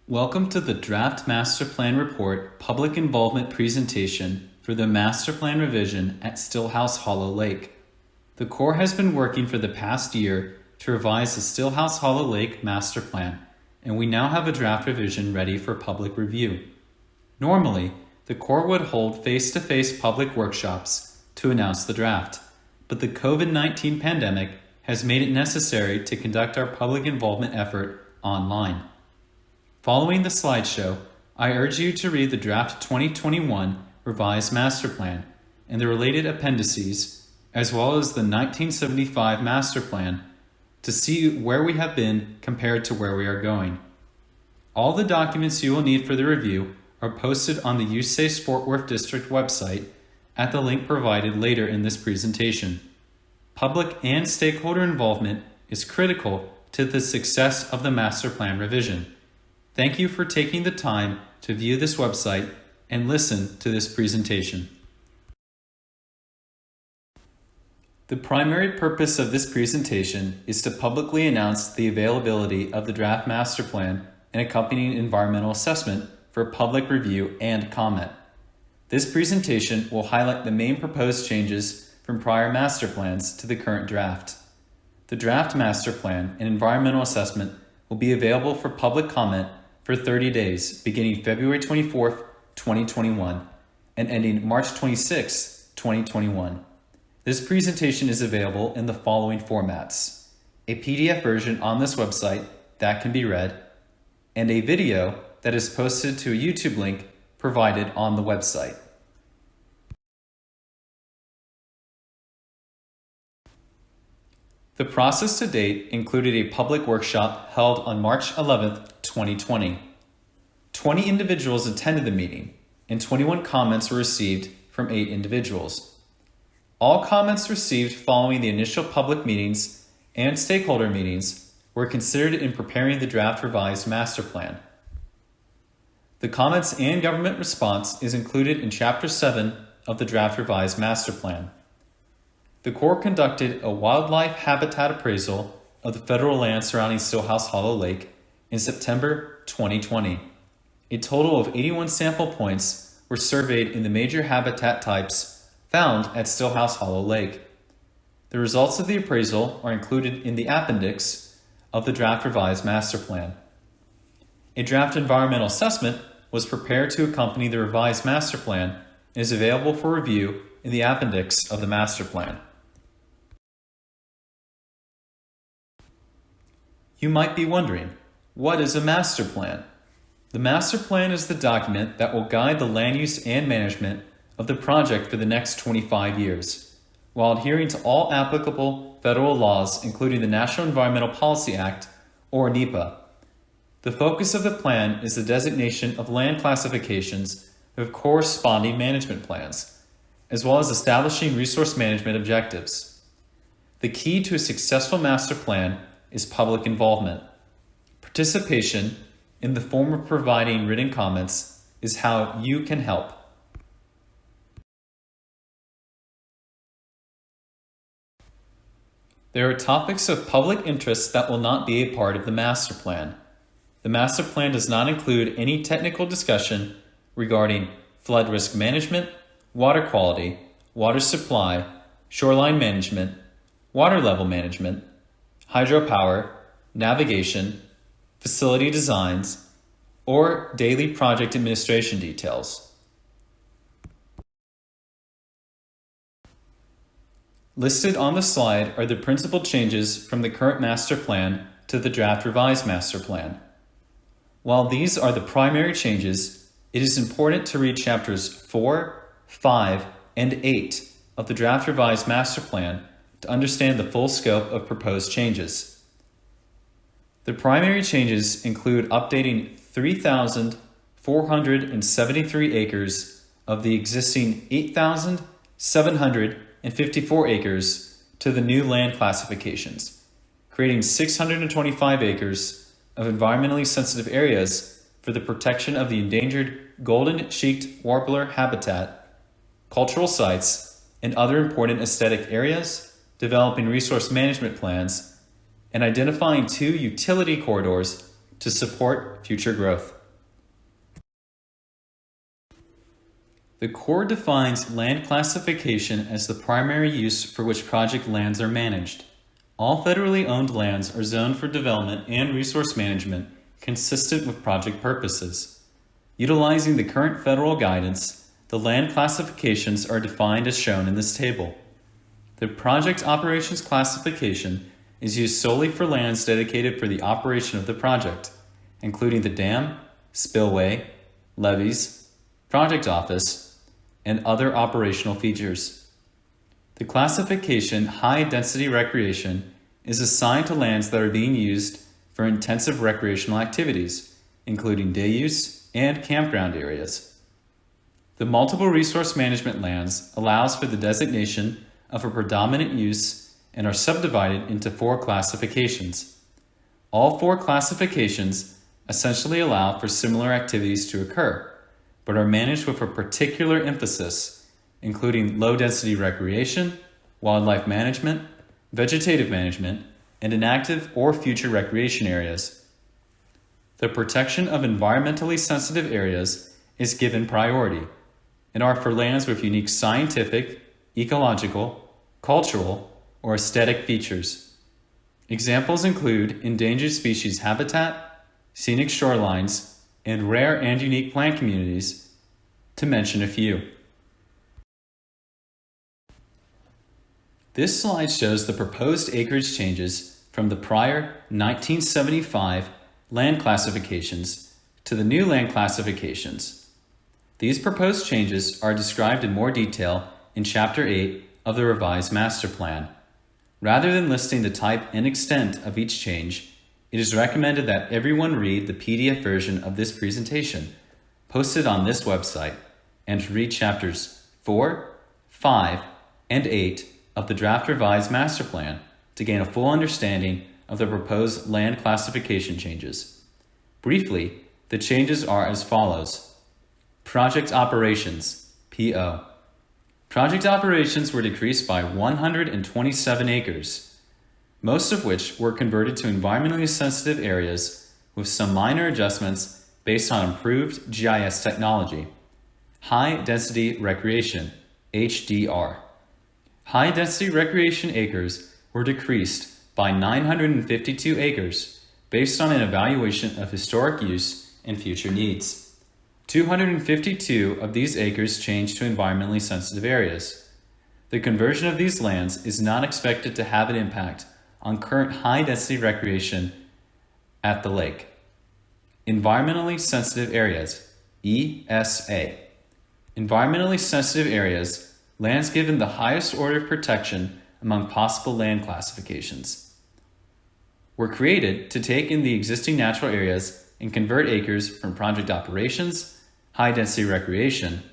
Welcome to the Draft Master Plan Report Public Involvement Presentation for the Master Plan Revision at Stillhouse Hollow Lake. The Corps has been working for the past year to revise the Stillhouse Hollow Lake Master Plan, and we now have a draft revision ready for public review. Normally, the Corps would hold face-to-face public workshops to announce the draft, but the COVID-19 pandemic has made it necessary to conduct our public involvement effort online. Following the slideshow, I urge you to read the Draft 2021 Revised Master Plan and the related appendices, as well as the 1975 Master Plan, to see where we have been compared to where we are going. All the documents you will need for the review are posted on the USACE Fort Worth District website at the link provided later in this presentation. Public and stakeholder involvement is critical to the success of the Master Plan revision. Thank you for taking the time to view this website and listen to this presentation. The primary purpose of this presentation is to publicly announce the availability of the Draft Master Plan and accompanying environmental assessment for public review and comment. This presentation will highlight the main proposed changes from prior master plans to the current draft. The Draft Master Plan and environmental assessment will be available for public comment for 30 days, beginning February 24th, 2021, and ending March 26, 2021. This presentation is available in the following formats: a PDF version on this website that can be read, and a video that is posted to a YouTube link provided on the website. The process to date included a public workshop held on March 11th, 2020. 20 individuals attended the meeting, and 21 comments were received from 8 individuals. All comments received following the initial public meetings and stakeholder meetings were considered in preparing the draft revised master plan. The comments and government response is included in Chapter 7 of the draft revised master plan. The Corps conducted a wildlife habitat appraisal of the federal land surrounding Stillhouse Hollow Lake in September 2020. A total of 81 sample points were surveyed in the major habitat types found at Stillhouse Hollow Lake. The results of the appraisal are included in the appendix of the draft revised master plan. A draft environmental assessment was prepared to accompany the revised master plan and is available for review in the appendix of the master plan. You might be wondering, what is a master plan? The master plan is the document that will guide the land use and management of the project for the next 25 years, while adhering to all applicable federal laws, including the National Environmental Policy Act, or NEPA. The focus of the plan is the designation of land classifications with corresponding management plans, as well as establishing resource management objectives. The key to a successful master plan is public involvement. Participation, in the form of providing written comments, is how you can help. There are topics of public interest that will not be a part of the master plan. The master plan does not include any technical discussion regarding flood risk management, water quality, water supply, shoreline management, water level management, hydropower, navigation, facility designs, or daily project administration details. Listed on the slide are the principal changes from the current master plan to the draft revised master plan. While these are the primary changes, it is important to read chapters 4, 5, and 8 of the draft revised master plan to understand the full scope of proposed changes. The primary changes include updating 3,473 acres of the existing 8,754 acres to the new land classifications, creating 625 acres of environmentally sensitive areas for the protection of the endangered golden-cheeked warbler habitat, cultural sites, and other important aesthetic areas, developing resource management plans, and identifying 2 utility corridors to support future growth. The Corps defines land classification as the primary use for which project lands are managed. All federally owned lands are zoned for development and resource management consistent with project purposes. Utilizing the current federal guidance, the land classifications are defined as shown in this table. The project operations classification is used solely for lands dedicated for the operation of the project, including the dam, spillway, levees, project office, and other operational features. The classification High Density Recreation is assigned to lands that are being used for intensive recreational activities, including day use and campground areas. The Multiple Resource Management lands allows for the designation of a predominant use and are subdivided into 4 classifications. All 4 classifications essentially allow for similar activities to occur, but are managed with a particular emphasis, including low-density recreation, wildlife management, vegetative management, and inactive or future recreation areas. The protection of environmentally sensitive areas is given priority and are for lands with unique scientific, ecological, cultural, or aesthetic features. Examples include endangered species habitat, scenic shorelines, and rare and unique plant communities, to mention a few. This slide shows the proposed acreage changes from the prior 1975 land classifications to the new land classifications. These proposed changes are described in more detail in Chapter 8 of the revised master plan. Rather than listing the type and extent of each change, it is recommended that everyone read the PDF version of this presentation posted on this website and read chapters 4, 5, and 8 of the draft revised master plan to gain a full understanding of the proposed land classification changes. Briefly, the changes are as follows. Project operations, PO. Project operations were decreased by 127 acres, most of which were converted to environmentally sensitive areas with some minor adjustments based on improved GIS technology. High Density Recreation, HDR. High Density Recreation acres were decreased by 952 acres based on an evaluation of historic use and future needs. 252 of these acres changed to environmentally sensitive areas. The conversion of these lands is not expected to have an impact on current high-density recreation at the lake. Environmentally sensitive areas, ESA. Environmentally sensitive areas, lands given the highest order of protection among possible land classifications, were created to take in the existing natural areas and convert acres from project operations, high-density recreation,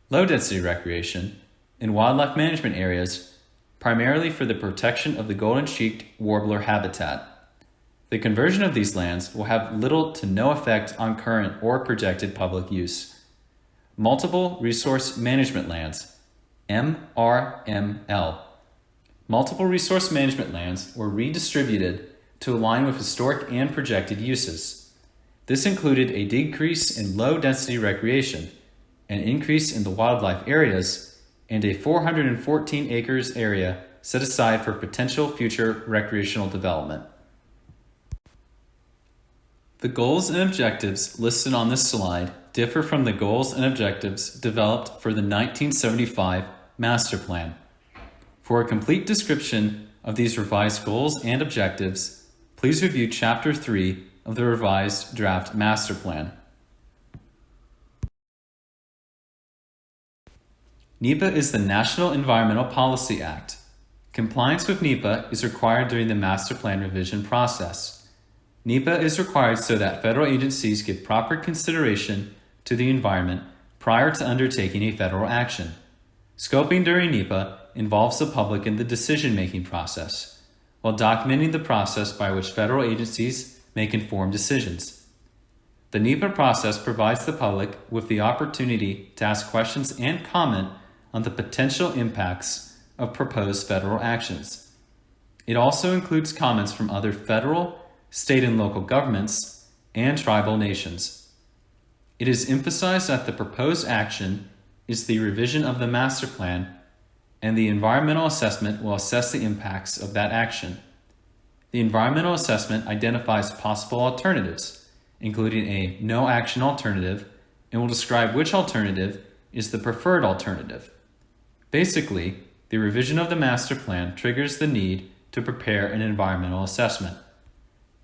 low-density recreation, and wildlife management areas, primarily for the protection of the golden-cheeked warbler habitat. The conversion of these lands will have little to no effect on current or projected public use. Multiple Resource Management lands, MRML. Multiple resource management lands were redistributed to align with historic and projected uses. This included a decrease in low-density recreation, an increase in the wildlife areas, and a 414 acres area set aside for potential future recreational development. The goals and objectives listed on this slide differ from the goals and objectives developed for the 1975 Master Plan. For a complete description of these revised goals and objectives, please review Chapter 3 of the revised draft master plan. NEPA is the National Environmental Policy Act. Compliance with NEPA is required during the master plan revision process. NEPA is required so that federal agencies give proper consideration to the environment prior to undertaking a federal action. Scoping during NEPA involves the public in the decision-making process, while documenting the process by which federal agencies make informed decisions. The NEPA process provides the public with the opportunity to ask questions and comment on the potential impacts of proposed federal actions. It also includes comments from other federal, state and local governments, and tribal nations. It is emphasized that the proposed action is the revision of the master plan, and the environmental assessment will assess the impacts of that action. The environmental assessment identifies possible alternatives, including a no action alternative, and will describe which alternative is the preferred alternative. Basically, the revision of the master plan triggers the need to prepare an environmental assessment.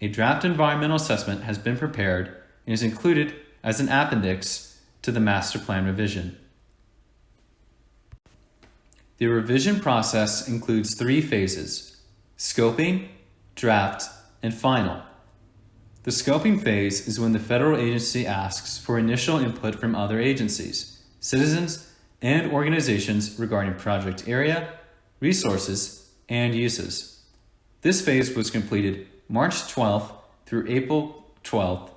A draft environmental assessment has been prepared and is included as an appendix to the master plan revision. The revision process includes 3 phases: scoping, draft, and final. The scoping phase is when the federal agency asks for initial input from other agencies, citizens, and organizations regarding project area, resources, and uses. This phase was completed March 12th through April 12th,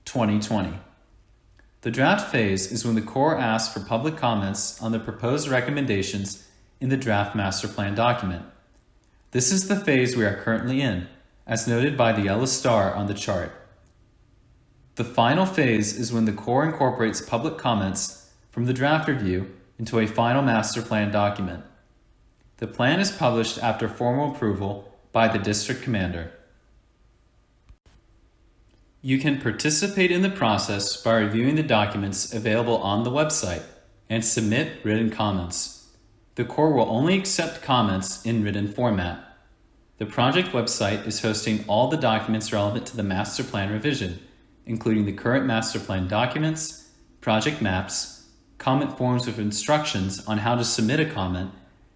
2020. The draft phase is when the Corps asks for public comments on the proposed recommendations in the draft master plan document. This is the phase we are currently in, as noted by the yellow star on the chart. The final phase is when the Corps incorporates public comments from the draft review into a final master plan document. The plan is published after formal approval by the district commander. You can participate in the process by reviewing the documents available on the website and submit written comments. The Corps will only accept comments in written format. The project website is hosting all the documents relevant to the master plan revision, including the current master plan documents, project maps, comment forms with instructions on how to submit a comment,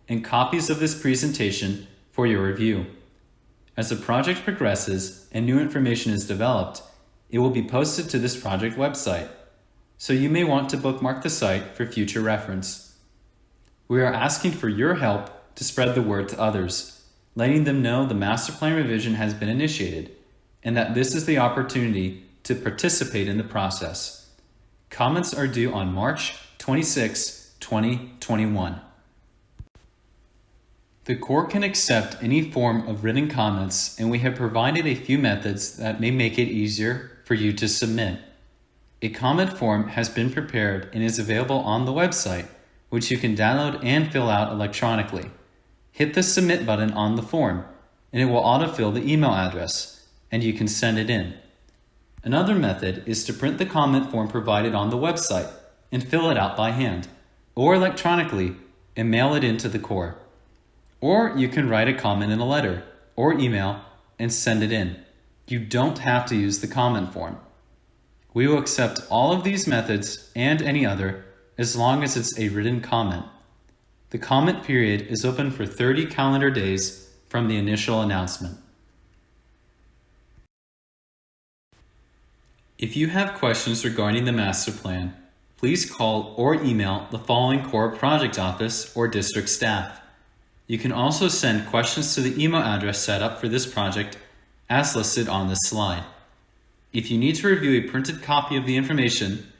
and copies of this presentation for your review. As the project progresses and new information is developed, it will be posted to this project website, so you may want to bookmark the site for future reference. We are asking for your help to spread the word to others, letting them know the master plan revision has been initiated and that this is the opportunity to participate in the process. Comments are due on March 26, 2021. The Corps can accept any form of written comments, and we have provided a few methods that may make it easier for you to submit. A comment form has been prepared and is available on the website, which you can download and fill out electronically. Hit the submit button on the form, and it will autofill the email address, and you can send it in. Another method is to print the comment form provided on the website and fill it out by hand, or electronically, and mail it in to the Corps. Or you can write a comment in a letter or email and send it in. You don't have to use the comment form. We will accept all of these methods and any other as long as it's a written comment. The comment period is open for 30 calendar days from the initial announcement. If you have questions regarding the master plan, please call or email the following Corps Project Office or district staff. You can also send questions to the email address set up for this project as listed on this slide. If you need to review a printed copy of the information,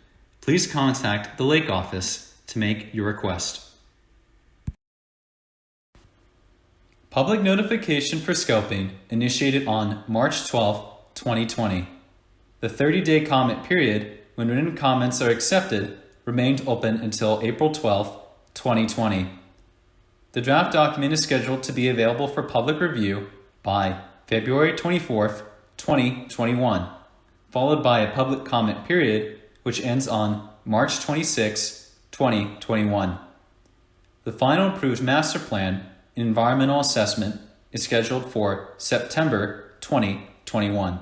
please contact the Lake office to make your request. Public notification for scoping initiated on March 12, 2020. The 30-day comment period when written comments are accepted remained open until April 12, 2020. The draft document is scheduled to be available for public review by February 24th, 2021, followed by a public comment period which ends on March 26, 2021. The final approved master plan and environmental assessment is scheduled for September 2021.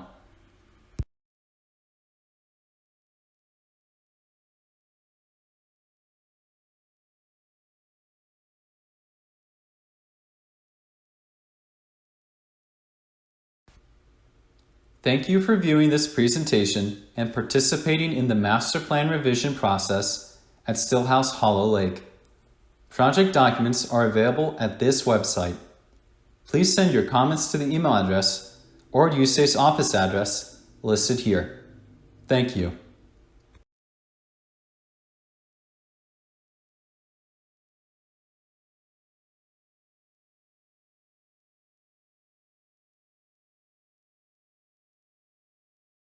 Thank you for viewing this presentation and participating in the master plan revision process at Stillhouse Hollow Lake. Project documents are available at this website. Please send your comments to the email address or USACE office address listed here. Thank you.